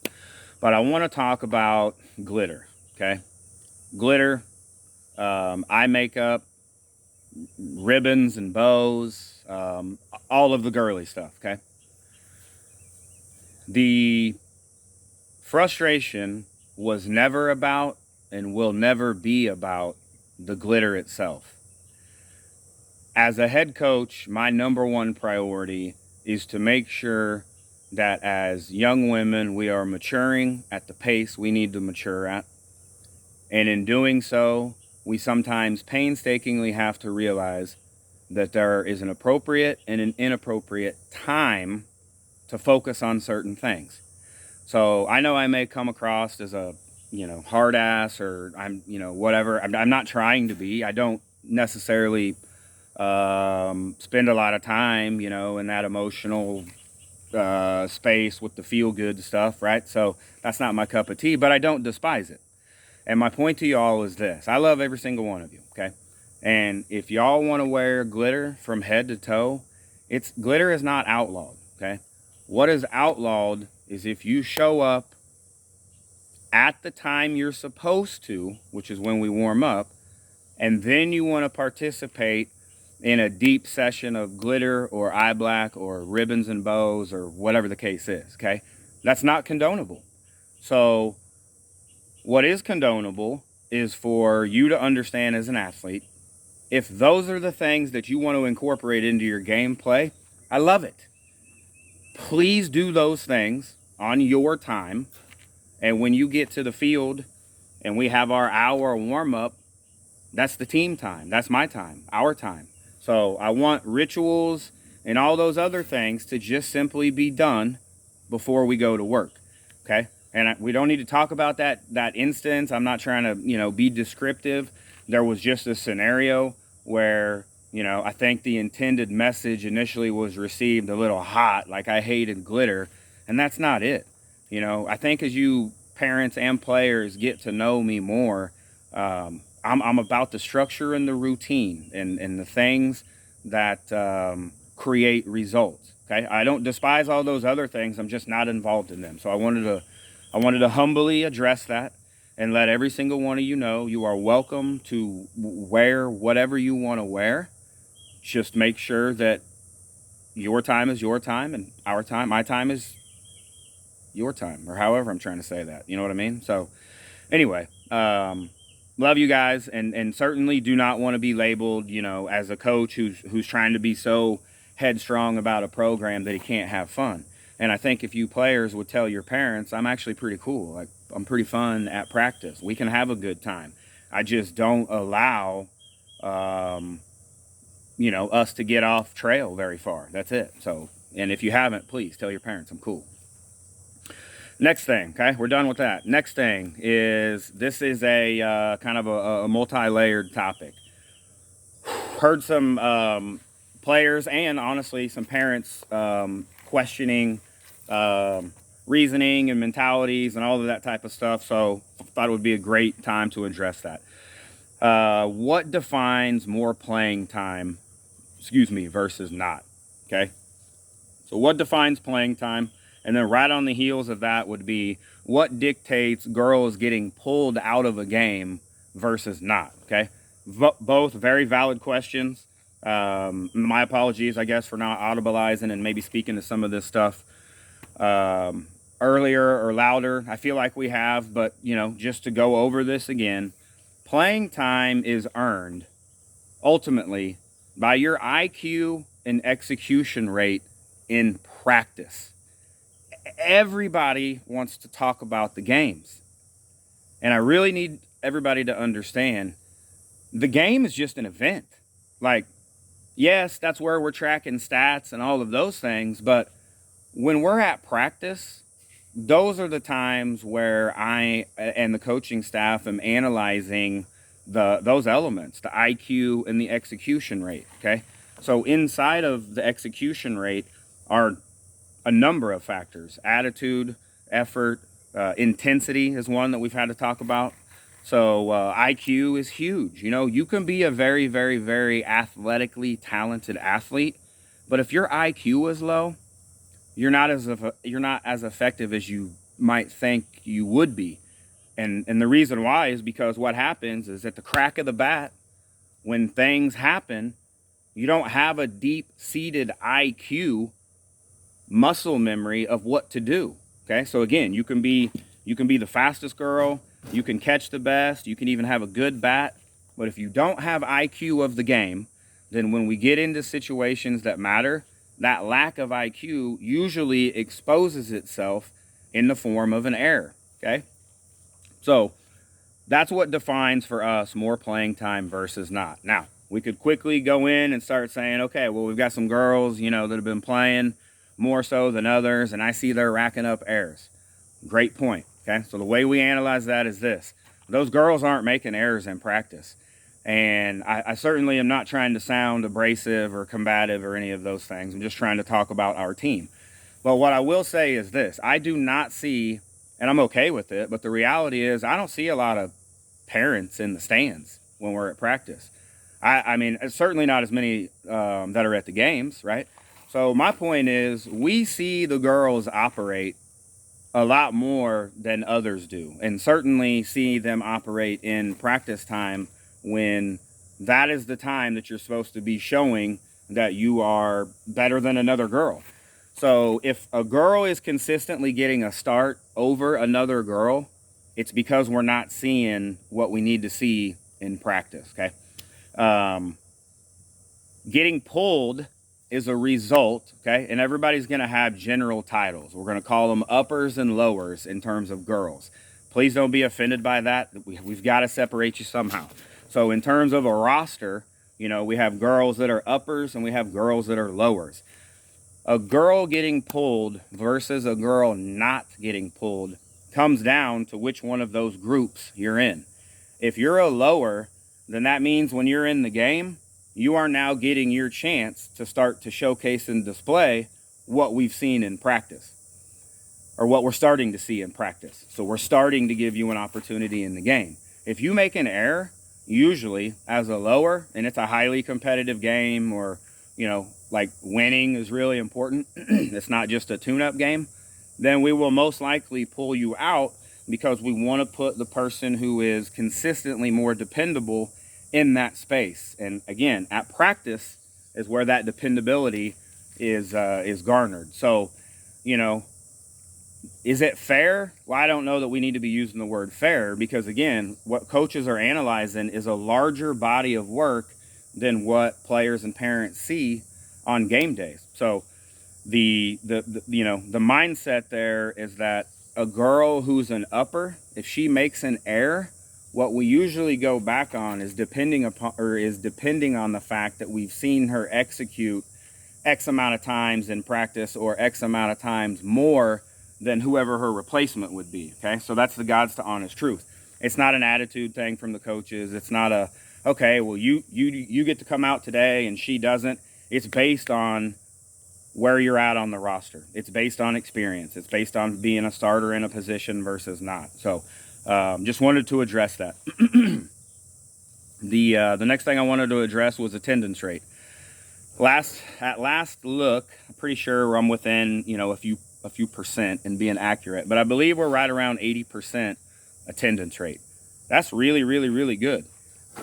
But I want to talk about glitter, okay? Glitter, eye makeup, ribbons and bows, all of the girly stuff, okay? The frustration was never about and will never be about the glitter itself. As a head coach, my number one priority is to make sure that as young women, we are maturing at the pace we need to mature at. And in doing so, we sometimes painstakingly have to realize that there is an appropriate and an inappropriate time to focus on certain things. So I know I may come across as a, you know, hard ass or I'm, you know, whatever. I'm not trying to be. I don't necessarily spend a lot of time, you know, in that emotional space with the feel good stuff, right? So that's not my cup of tea, but I don't despise it. And my point to y'all is this: I love every single one of you, okay? And if y'all want to wear glitter from head to toe, glitter is not outlawed, okay? What is outlawed is if you show up at the time you're supposed to, which is when we warm up, and then you want to participate in a deep session of glitter or eye black or ribbons and bows or whatever the case is, okay? That's not condonable. So what is condonable is for you to understand as an athlete, if those are the things that you want to incorporate into your gameplay, I love it. Please do those things on your time. And when you get to the field and we have our hour warm-up, that's the team time. That's my time, our time. So I want rituals and all those other things to just simply be done before we go to work, okay? And we don't need to talk about that instance. I'm not trying to, you know, be descriptive. There was just a scenario where, you know, I think the intended message initially was received a little hot, like I hated glitter, and that's not it. You know, I think as you parents and players get to know me more, I'm about the structure and the routine and the things that create results. Okay, I don't despise all those other things. I'm just not involved in them. So I wanted to humbly address that and let every single one of you know you are welcome to wear whatever you want to wear. Just make sure that your time is your time and our time, my time is your time, or however I'm trying to say that. You know what I mean? So anyway, love you guys, and certainly do not want to be labeled, you know, as a coach who's trying to be so headstrong about a program that he can't have fun. And I think if you players would tell your parents, I'm actually pretty cool. Like, I'm pretty fun at practice. We can have a good time. I just don't allow, you know, us to get off trail very far. That's it. So, and if you haven't, please tell your parents I'm cool. Next thing, okay, we're done with that. Next thing is, this is a kind of a multi-layered topic. Heard some players and honestly some parents questioning reasoning and mentalities and all of that type of stuff. So I thought it would be a great time to address that. What defines more playing time, versus not, okay? So what defines playing time? And then right on the heels of that would be, what dictates girls getting pulled out of a game versus not, okay? Both very valid questions. My apologies, I guess, for not audibleizing and maybe speaking to some of this stuff earlier or louder. I feel like we have, but, you know, just to go over this again, Playing time is earned ultimately by your IQ and execution rate in practice. Everybody wants to talk about the games. And I really need everybody to understand the game is just an event. Like, yes, that's where we're tracking stats and all of those things. But when we're at practice, those are the times where I and the coaching staff am analyzing those elements, the IQ and the execution rate. Okay. So inside of the execution rate are a number of factors: attitude, effort, intensity is one that we've had to talk about. So IQ is huge. You know, you can be a very, very, very athletically talented athlete, but if your IQ is low, you're not as effective as you might think you would be. And the reason why is because what happens is at the crack of the bat, when things happen, you don't have a deep-seated IQ muscle memory of what to do. Okay, so again, you can be the fastest girl, you can catch the best, you can even have a good bat, but if you don't have IQ of the game, then when we get into situations that matter, that lack of IQ usually exposes itself in the form of an error. Okay, so that's what defines for us more playing time versus not. Now, we could quickly go in and start saying, okay, well, we've got some girls, you know, that have been playing more so than others, and I see they're racking up errors. Great point. Okay, so the way we analyze that is this: those girls aren't making errors in practice. And I certainly am not trying to sound abrasive or combative or any of those things. I'm just trying to talk about our team. But what I will say is this: I do not see, and I'm okay with it, but the reality is I don't see a lot of parents in the stands when we're at practice. I mean, certainly not as many that are at the games, right? So my point is, we see the girls operate a lot more than others do, and certainly see them operate in practice time when that is the time that you're supposed to be showing that you are better than another girl. So if a girl is consistently getting a start over another girl, it's because we're not seeing what we need to see in practice. Okay. Getting pulled is a result, okay? And everybody's going to have general titles. We're going to call them uppers and lowers in terms of girls. Please don't be offended by that. We've got to separate you somehow. So in terms of a roster, you know, we have girls that are uppers and we have girls that are lowers. A girl getting pulled versus a girl not getting pulled comes down to which one of those groups you're in. If you're a lower, then that means when you're in the game, you are now getting your chance to start to showcase and display what we've seen in practice, or what we're starting to see in practice. So we're starting to give you an opportunity in the game. If you make an error, usually as a lower, and it's a highly competitive game, or, you know, like winning is really important, it's not just a tune-up game, then we will most likely pull you out because we want to put the person who is consistently more dependable in that space. And again, at practice is where that dependability is garnered. So, you know, is it fair? Well, I don't know that we need to be using the word fair, because again, what coaches are analyzing is a larger body of work than what players and parents see on game days. So the you know, the mindset there is that a girl who's an upper, if she makes an error, what we usually go back on is depending on the fact that we've seen her execute X amount of times in practice, or X amount of times more than whoever her replacement would be. Okay, so that's the God's to honest truth. It's not an attitude thing from the coaches. It's not a, okay, well, you get to come out today and she doesn't. It's based on where you're at on the roster. It's based on experience. It's based on being a starter in a position versus not. So just wanted to address that. The next thing I wanted to address was attendance rate. At last look, I'm pretty sure I'm within, you know, a few percent in being accurate, but I believe we're right around 80% attendance rate. That's really, really, really good.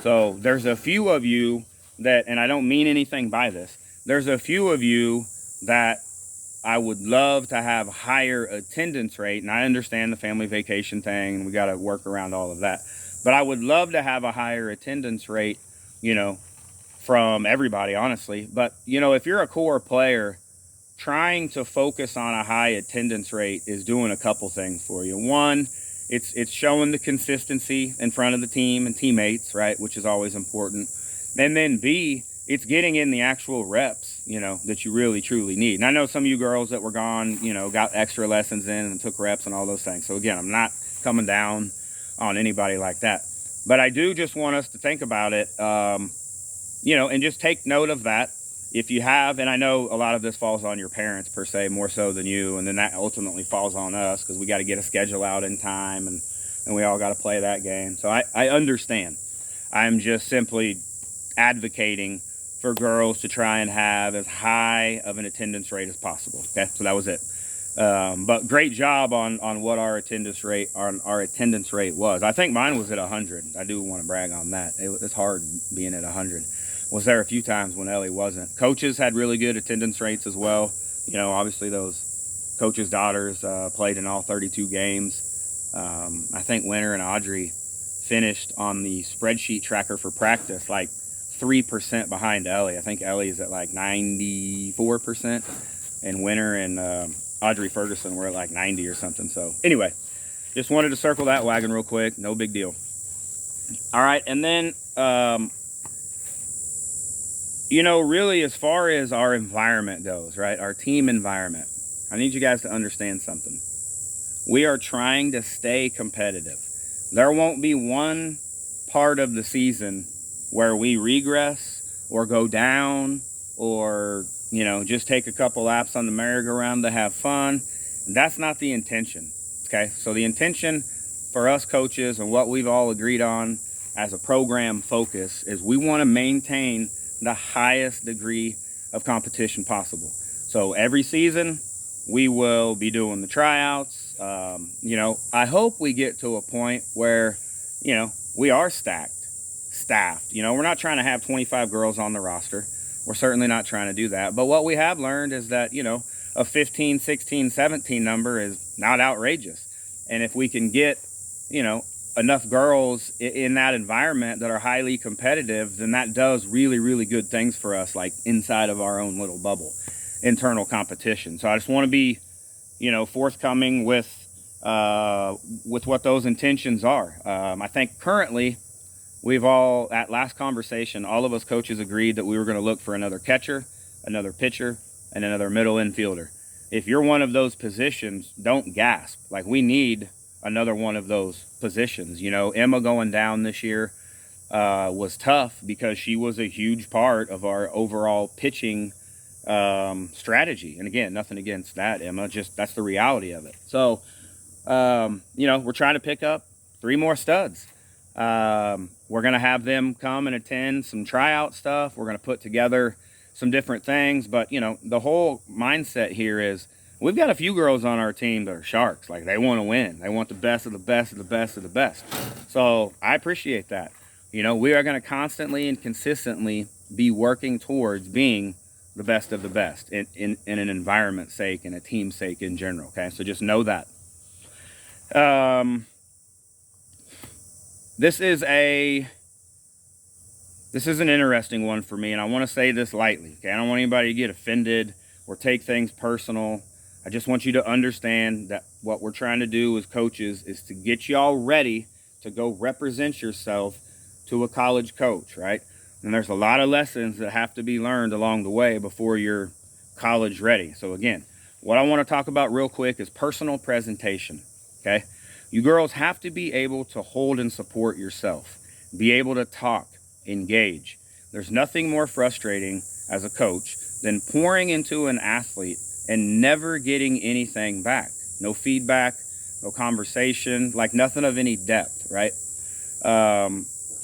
So there's a few of you that, and I don't mean anything by this, there's a few of you that I would love to have higher attendance rate, and I understand the family vacation thing, and we got to work around all of that. But I would love to have a higher attendance rate, you know, from everybody, honestly. But, you know, if you're a core player, trying to focus on a high attendance rate is doing a couple things for you. One, it's showing the consistency in front of the team and teammates, right, which is always important. And then B, it's getting in the actual reps, you know, that you really truly need. And I know some of you girls that were gone, you know, got extra lessons in and took reps and all those things. So again, I'm not coming down on anybody like that, but I do just want us to think about it, you know, and just take note of that. If you have, and I know a lot of this falls on your parents per se, more so than you, and then that ultimately falls on us because we got to get a schedule out in time, and we all got to play that game. So I understand. I'm just simply advocating for girls to try and have as high of an attendance rate as possible. Okay, so that was it. But great job on what our attendance rate was. I think mine was at 100. I do want to brag on that. It's hard being at 100. Was there a few times when Ellie wasn't. Coaches had really good attendance rates as well. You know, obviously those coaches' daughters played in all 32 games. I think Winter and Audrey finished on the spreadsheet tracker for practice like 3% behind Ellie. I think Ellie is at like 94%, and Winter and Audrey Ferguson were at like 90 or something. So anyway, just wanted to circle that wagon real quick. No big deal. All right, and then you know, really, as far as our environment goes, right, our team environment, I need you guys to understand something. We are trying to stay competitive. There won't be one part of the season where we regress or go down or, you know, just take a couple laps on the merry-go-round to have fun. That's not the intention, okay? So the intention for us coaches and what we've all agreed on as a program focus is we want to maintain the highest degree of competition possible. So every season we will be doing the tryouts. You know, I hope we get to a point where, you know, we are staffed. You know, we're not trying to have 25 girls on the roster. We're certainly not trying to do that. But what we have learned is that, you know, a 15, 16, 17 number is not outrageous. And if we can get, you know, enough girls in that environment that are highly competitive, then that does really, really good things for us, like inside of our own little bubble, internal competition. So I just want to be, you know, forthcoming with what those intentions are. I think currently we've all, at last conversation, all of us coaches agreed that we were going to look for another catcher, another pitcher, and another middle infielder. If you're one of those positions, don't gasp. Like, we need another one of those positions. You know, Emma going down this year was tough because she was a huge part of our overall pitching strategy. And again, nothing against that, Emma, just that's the reality of it. So, you know, we're trying to pick up 3 more studs. We're going to have them come and attend some tryout stuff. We're going to put together some different things. But, you know, the whole mindset here is we've got a few girls on our team that are sharks. Like, they want to win. They want the best of the best of the best of the best. So I appreciate that. You know, we are going to constantly and consistently be working towards being the best of the best in an environment sake and a team sake in general. Okay, so just know that. This is an interesting one for me, and I want to say this lightly. Okay, I don't want anybody to get offended or take things personal. I just want you to understand that what we're trying to do as coaches is to get y'all ready to go represent yourself to a college coach, right? And there's a lot of lessons that have to be learned along the way before you're college ready. So again, what I want to talk about real quick is personal presentation, okay? You girls have to be able to hold and support yourself, be able to talk, engage. There's nothing more frustrating as a coach than pouring into an athlete and never getting anything back. No feedback, no conversation, like nothing of any depth, right?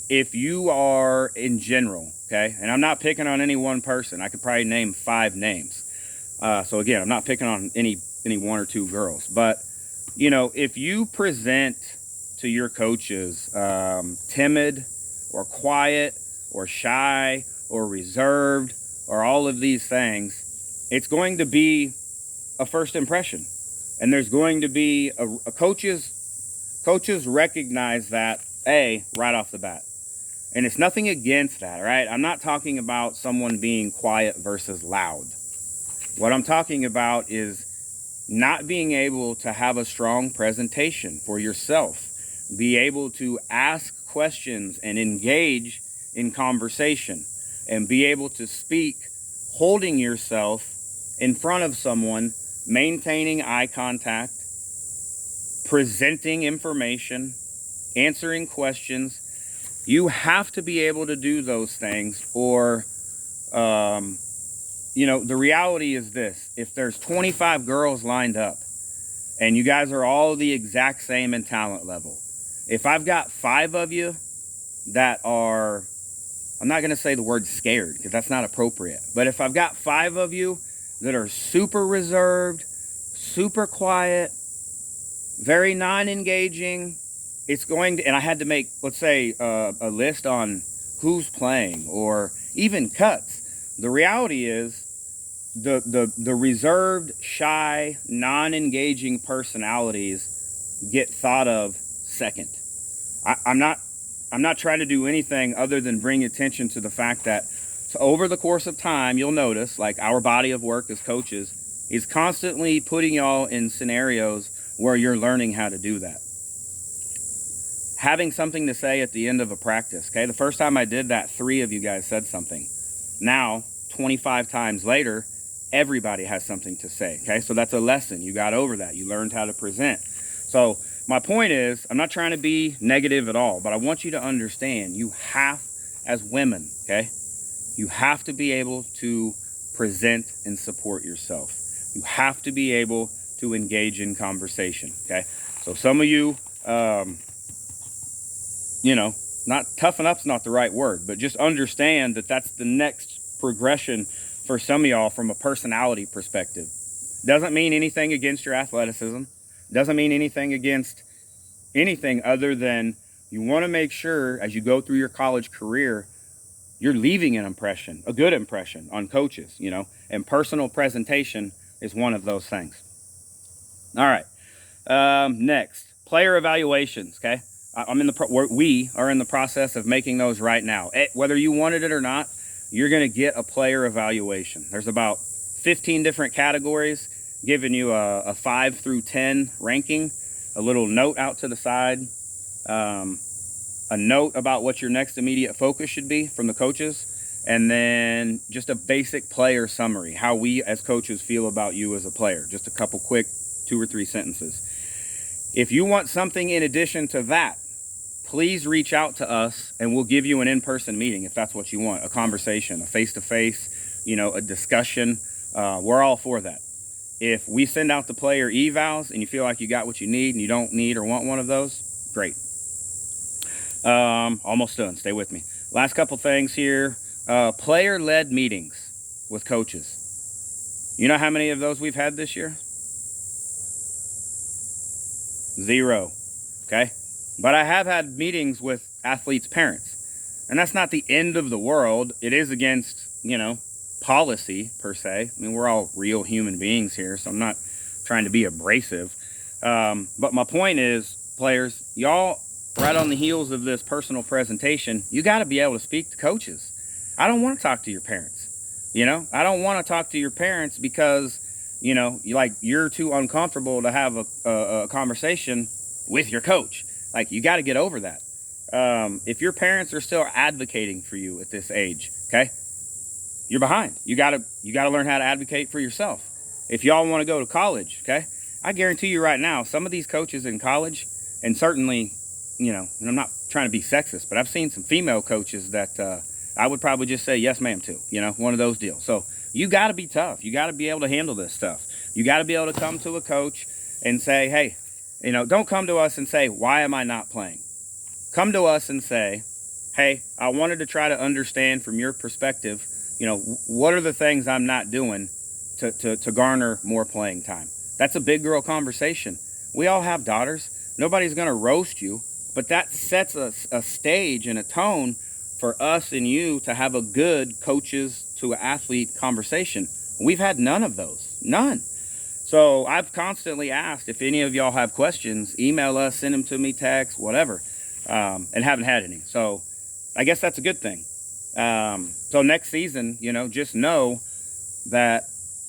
If you are in general, okay, and I'm not picking on any one person. I could probably name 5 names. So again, I'm not picking on any 1 or 2 girls. But, you know, if you present to your coaches timid or quiet or shy or reserved or all of these things, it's going to be a first impression. And there's going to be coaches recognize that right off the bat. And it's nothing against that, all right? I'm not talking about someone being quiet versus loud. What I'm talking about is not being able to have a strong presentation for yourself. Be able to ask questions and engage in conversation. And be able to speak holding yourself in front of someone, maintaining eye contact, presenting information, answering questions. You have to be able to do those things, or, you know, the reality is this. If there's 25 girls lined up and you guys are all the exact same in talent level, if I've got 5 of you that are, I'm not going to say the word scared because that's not appropriate, but if I've got 5 of you that are super reserved, super quiet, very non-engaging, it's going to, and I had to make, let's say, a list on who's playing or even cuts. The reality is the reserved, shy, non-engaging personalities get thought of second. I'm not trying to do anything other than bring attention to the fact that, so over the course of time, you'll notice, like, our body of work as coaches is constantly putting y'all in scenarios where you're learning how to do that. Having something to say at the end of a practice, okay? The first time I did that, 3 of you guys said something. Now, 25 times later, everybody has something to say, okay? So that's a lesson. You got over that. You learned how to present. So my point is, I'm not trying to be negative at all, but I want you to understand, you have, as women, okay, you have to be able to present and support yourself. You have to be able to engage in conversation, okay? So some of you, you know, not toughen up's not the right word, but just understand that that's the next progression for some of y'all from a personality perspective. Doesn't mean anything against your athleticism. Doesn't mean anything against anything other than you want to make sure as you go through your college career, you're leaving an impression, a good impression on coaches, you know, and personal presentation is one of those things. All right. Next, player evaluations, okay? We are in the process of making those right now. Whether you wanted it or not, you're going to get a player evaluation. There's about 15 different categories, giving you a 5 through 10 ranking, a little note out to the side, a note about what your next immediate focus should be from the coaches, and then just a basic player summary, how we as coaches feel about you as a player. Just a couple quick 2 or 3 sentences. If you want something in addition to that, please reach out to us and we'll give you an in-person meeting if that's what you want, a conversation, a face-to-face, you know, a discussion. We're all for that. If we send out the player evals and you feel like you got what you need and you don't need or want one of those, great. Almost done. Stay with me. Last couple things here. Player-led meetings with coaches. You know how many of those we've had this year? 0. Okay? But I have had meetings with athletes' parents. And that's not the end of the world. It is against, you know, policy per se. I mean, we're all real human beings here, so I'm not trying to be abrasive. But my point is, players, y'all, right on the heels of this personal presentation, you got to be able to speak to coaches. I don't want to talk to your parents. You know, I don't want to talk to your parents because, you know, you're too uncomfortable to have a conversation with your coach. Like, you got to get over that. If your parents are still advocating for you at this age, okay, you're behind. You got to learn how to advocate for yourself. If y'all want to go to college, okay, I guarantee you right now, some of these coaches in college, and certainly, you know, and I'm not trying to be sexist, but I've seen some female coaches that I would probably just say yes, ma'am, to, you know, one of those deals. So you got to be tough. You got to be able to handle this stuff. You got to be able to come to a coach and say, hey, you know, don't come to us and say, why am I not playing? Come to us and say, hey, I wanted to try to understand from your perspective, you know, what are the things I'm not doing to garner more playing time? That's a big girl conversation. We all have daughters. Nobody's going to roast you, but that sets a stage and a tone for us and you to have a good coaches to athlete conversation. We've had none of those. None. So I've constantly asked if any of y'all have questions, email us, send them to me, text, whatever. and haven't had any. So I guess that's a good thing. So next season, just know that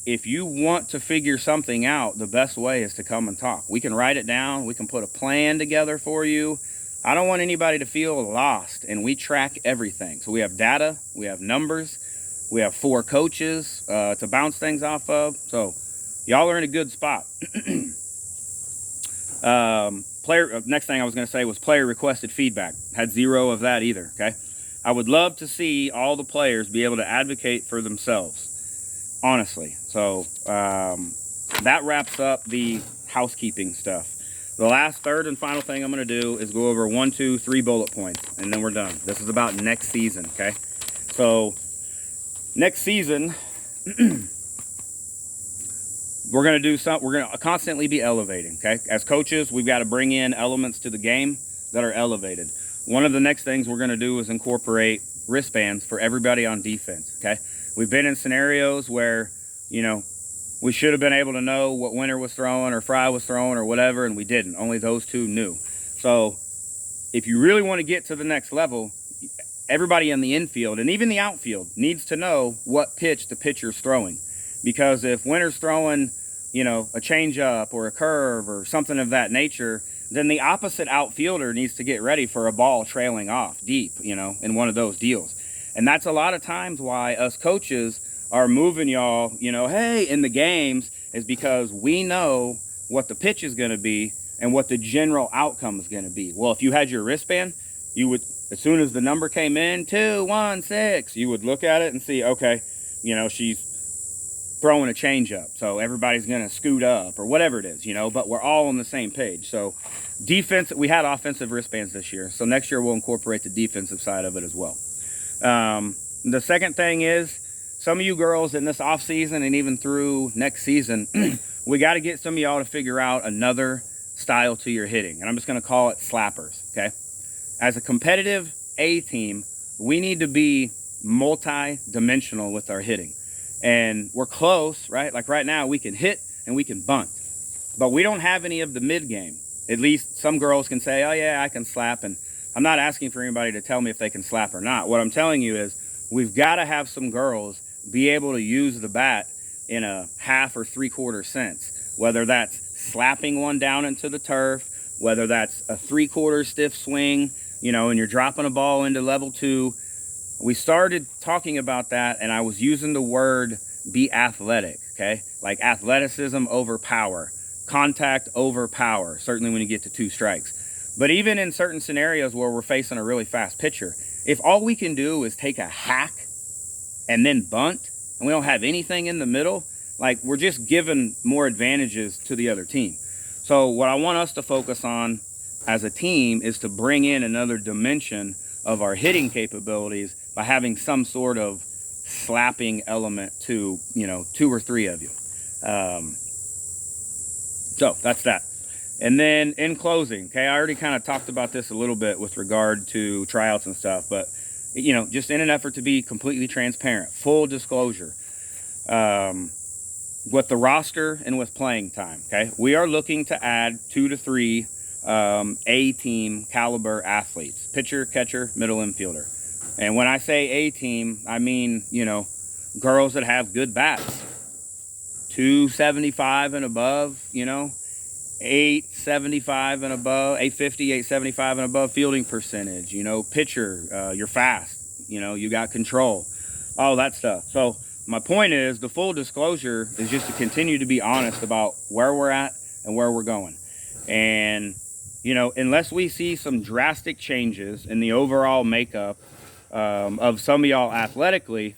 if you want to figure something out, the best way is to come and talk. We can write it down. We can put a plan together for you. I don't want anybody to feel lost, and we track everything. So we have data, we have numbers, we have 4 coaches to bounce things off of. So y'all are in a good spot. Next thing I was going to say was player requested feedback. Had 0 of that either, okay? I would love to see all the players be able to advocate for themselves, honestly. So that wraps up the housekeeping stuff. The last, third, and final thing I'm going to do is go over 1, 2, 3 bullet points, and then we're done. This is about next season, okay? So next season, we're going to constantly be elevating, okay? As coaches, we've got to bring in elements to the game that are elevated. One of the next things we're going to do is incorporate wristbands for everybody on defense, okay? We've been in scenarios where, we should have been able to know what Winter was throwing or Fry was throwing or whatever, and we didn't. Only those 2 knew. So if you really want to get to the next level, everybody in the infield and even the outfield needs to know what pitch the pitcher's throwing. Because if Winter's throwing, a changeup or a curve or something of that nature, then the opposite outfielder needs to get ready for a ball trailing off deep, in one of those deals. And that's a lot of times why us coaches are moving y'all, hey, in the games, is because we know what the pitch is going to be and what the general outcome is going to be. Well, if you had your wristband, you would, as soon as the number came in, 2, 1, 6, you would look at it and see, okay, she's throwing a changeup, so everybody's going to scoot up or whatever it is, but we're all on the same page. So defense, we had offensive wristbands this year, so next year we'll incorporate the defensive side of it as well. The second thing is, some of you girls in this off season and even through next season, we got to get some of y'all to figure out another style to your hitting, and I'm just going to call it slappers, okay? As a competitive A team, we need to be multi-dimensional with our hitting. And we're close, right? Like right now, we can hit and we can bunt. But we don't have any of the mid-game. At least some girls can say, oh yeah, I can slap. And I'm not asking for anybody to tell me if they can slap or not. What I'm telling you is we've got to have some girls be able to use the bat in a half or 3/4 sense. Whether that's slapping one down into the turf, whether that's a 3/4 stiff swing, and you're dropping a ball into level 2. We started talking about that, and I was using the word be athletic, okay? Like athleticism over power, contact over power, certainly when you get to 2 strikes. But even in certain scenarios where we're facing a really fast pitcher, if all we can do is take a hack and then bunt, and we don't have anything in the middle, like we're just giving more advantages to the other team. So what I want us to focus on as a team is to bring in another dimension of our hitting capabilities by having some sort of slapping element to, 2 or 3 of you. So that's that. And then in closing, okay, I already kind of talked about this a little bit with regard to tryouts and stuff, but, just in an effort to be completely transparent, full disclosure, with the roster and with playing time, okay, we are looking to add 2 to 3 A-team caliber athletes, pitcher, catcher, middle infielder. And when I say A-team, I mean, girls that have good bats, 275 and above, 875 and above, 850, 875 and above fielding percentage, pitcher, you're fast, you got control, all that stuff. So my point is, the full disclosure is just to continue to be honest about where we're at and where we're going. And, unless we see some drastic changes in the overall makeup of some of y'all athletically,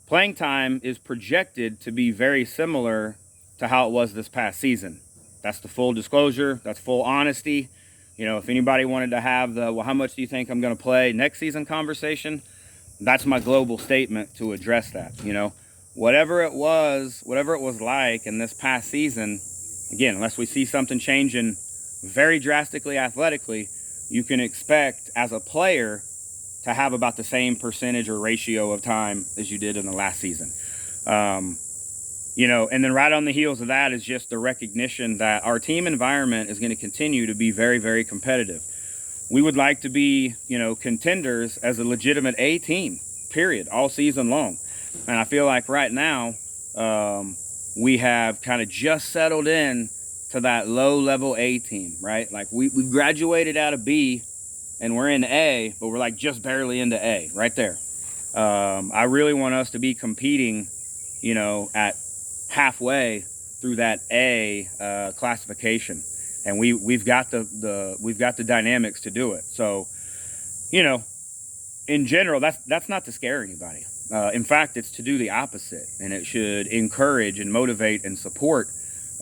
playing time is projected to be very similar to how it was this past season. That's the full disclosure. That's full honesty. If anybody wanted to have the, well, how much do you think I'm going to play next season conversation, that's my global statement to address that. Whatever it was like in this past season, again, unless we see something changing very drastically athletically, you can expect as a player to have about the same percentage or ratio of time as you did in the last season. And then right on the heels of that is just the recognition that our team environment is going to continue to be very, very competitive. we would like to be, you know, contenders as a legitimate A team, period, all season long. And I feel like right now, we have kind of just settled in to that low level A team, right? Like we graduated out of B and we're in A, but we're like just barely into A right there. I really want us to be competing, you know, at halfway through that A classification, and we've got the dynamics to do it. So, you know, in general, that's not to scare anybody. In fact, it's to do the opposite, and it should encourage and motivate and support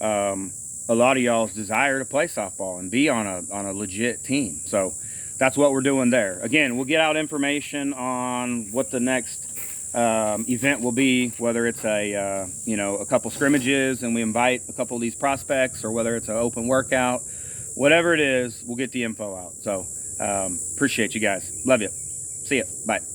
a lot of y'all's desire to play softball and be on a legit team. So that's what we're doing there. Again, we'll get out information on what the next event will be, whether it's a you know, a couple scrimmages and we invite a couple of these prospects, or whether it's an open workout. Whatever it is, we'll get the info out. So appreciate you guys. Love you. See ya. Bye.